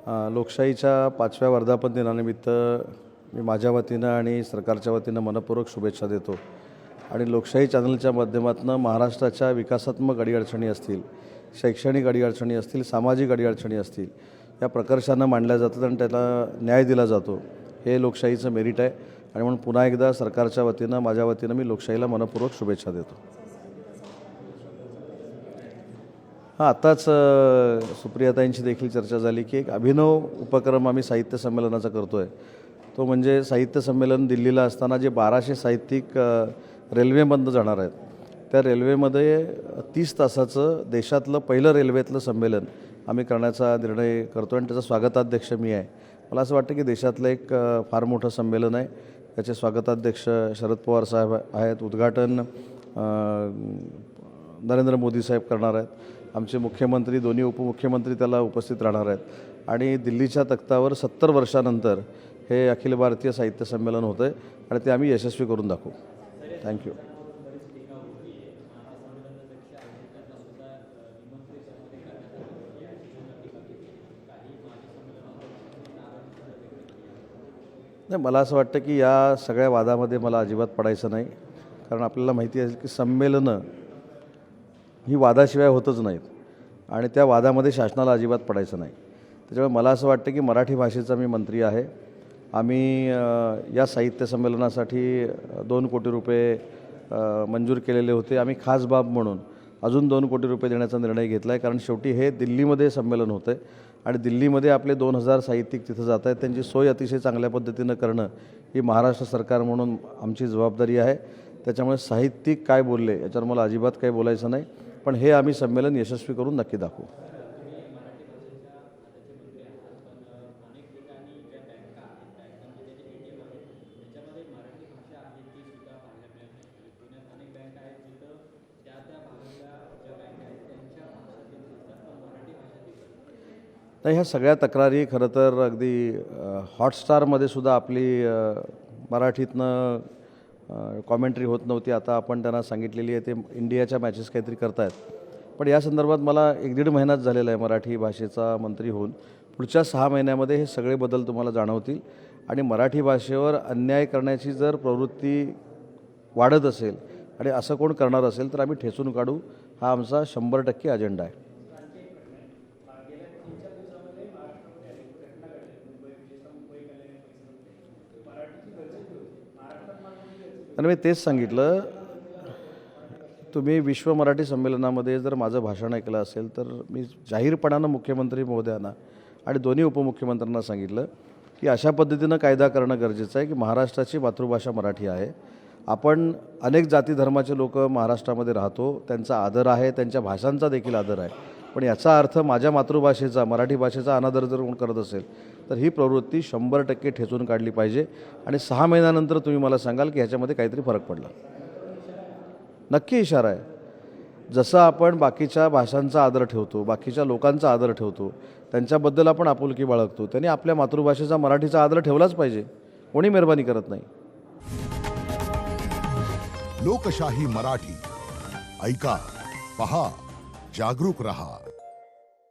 लोकशाहीच्या 5व्या वर्धापन दिनानिमित्त मी माझ्या वतीनं आणि सरकारच्या वतीनं मनपूर्वक शुभेच्छा देतो आणि लोकशाही चॅनलच्या माध्यमातून महाराष्ट्राच्या विकासात्मक अडीअडचणी असतील, शैक्षणिक अडीअडचणी असतील, सामाजिक अडीअडचणी असतील, या प्रकर्षानं मांडल्या जातात आणि त्याला न्याय दिला जातो. हे लोकशाहीचं मेरिट आहे आणि म्हणून पुन्हा एकदा सरकारच्या वतीनं माझ्या वतीनं मी लोकशाहीला मनपूर्वक शुभेच्छा देतो. आत्ताच सुप्रियाताईंची देखील चर्चा झाली की एक अभिनव उपक्रम आम्ही साहित्य संमेलनाचा करतो आहे. तो म्हणजे साहित्य संमेलन दिल्लीला असताना जे 1200 साहित्यिक रेल्वेमधनं जाणार आहेत, त्या रेल्वेमध्ये 30 तासाचं देशातलं पहिलं रेल्वेतलं संमेलन आम्ही करण्याचा निर्णय करतो आणि त्याचा स्वागताध्यक्ष मी आहे. मला असं वाटतं की देशातलं एक फार मोठं संमेलन आहे. त्याचे स्वागताध्यक्ष शरद पवार साहेब आहेत. उद्घाटन नरेंद्र मोदी साहेब करणार आहेत. आमचे मुख्यमंत्री, दोन्ही उपमुख्यमंत्री त्याला उपस्थित राहणार आहेत आणि दिल्लीच्या तख्तावर 70 वर्षानंतर हे अखिल भारतीय साहित्य संमेलन होतं आहे आणि ते आम्ही यशस्वी करून दाखवू. थँक्यू. नाही, मला असं वाटतं की या सगळ्या वादामध्ये मला अजिबात पडायचं नाही, कारण आपल्याला माहिती आहे की संमेलनं ही वादाशिवाय होतच नाहीत आणि त्या वादामध्ये शासनाला अजिबात पडायचं नाही. त्याच्यामुळे मला असं वाटतं की मराठी भाषेचा मी मंत्री आहे. आम्ही या साहित्य संमेलनासाठी 2 कोटी रुपये मंजूर केलेले होते. आम्ही खास बाब म्हणून अजून 2 कोटी रुपये देण्याचा निर्णय घेतला आहे, कारण शेवटी हे दिल्लीमध्ये संमेलन होतं आहे आणि दिल्लीमध्ये आपले 2000 साहित्यिक तिथं जात आहेत. त्यांची सोय अतिशय चांगल्या पद्धतीनं करणं ही महाराष्ट्र सरकार म्हणून आमची जबाबदारी आहे. त्याच्यामुळे साहित्यिक काय बोलले याच्यावर मला अजिबात काही बोलायचं नाही, पण हे आम्ही संमेलन यशस्वी करून नक्की दाखवू. नाही, ह्या सगळ्या तक्रारी खरं तर अगदी हॉटस्टारमध्ये सुद्धा आपली मराठीतनं कॉमेंट्री होत नव्हती. आता आपण त्यांना सांगितलेली आहे, ते इंडियाच्या मॅचेस काहीतरी करतायत. पण या संदर्भात मला 1-1.5 महिनाच झालेला आहे मराठी भाषेचा मंत्री होऊन. पुढच्या 6 महिन्यामध्ये हे सगळे बदल तुम्हाला जाणवतील आणि मराठी भाषेवर अन्याय करण्याची जर प्रवृत्ती वाढत असेल आणि असं कोण करणार असेल तर आम्ही ठेचून काढू. हा आमचा 100% अजेंडा आहे. आणि मी तेच सांगितलं, तुम्ही विश्व मराठी संमेलनामध्ये जर माझं भाषण ऐकलं असेल तर मी जाहीरपणानं मुख्यमंत्री महोदयांना आणि दोन्ही उपमुख्यमंत्र्यांना सांगितलं की अशा पद्धतीनं कायदा करणं गरजेचं आहे की महाराष्ट्राची मातृभाषा मराठी आहे. आपण अनेक जाती धर्माचे लोक महाराष्ट्रामध्ये राहतो, त्यांचा आदर आहे, त्यांच्या भाषांचा देखील आदर आहे. पण याचा अर्थ माझ्या मातृभाषेचा, मराठी भाषेचा अनादर जर कोण करत असेल तर ही प्रवृत्ती 100% ठेचून काढली पाहिजे आणि 6 महिन्यानंतर तुम्ही मला सांगाल की ह्याच्यामध्ये काहीतरी फरक पडला. नक्की इशारा आहे. जसं आपण बाकीच्या भाषांचा आदर ठेवतो, बाकीच्या लोकांचा आदर ठेवतो, त्यांच्याबद्दल आपण आपुलकी बाळगतो, त्यांनी आपल्या मातृभाषेचा, मराठीचा आदर ठेवलाच पाहिजे. कोणी मेहरबानी करत नाही. लोकशाही मराठी ऐका, पहा, जागरूक रहा.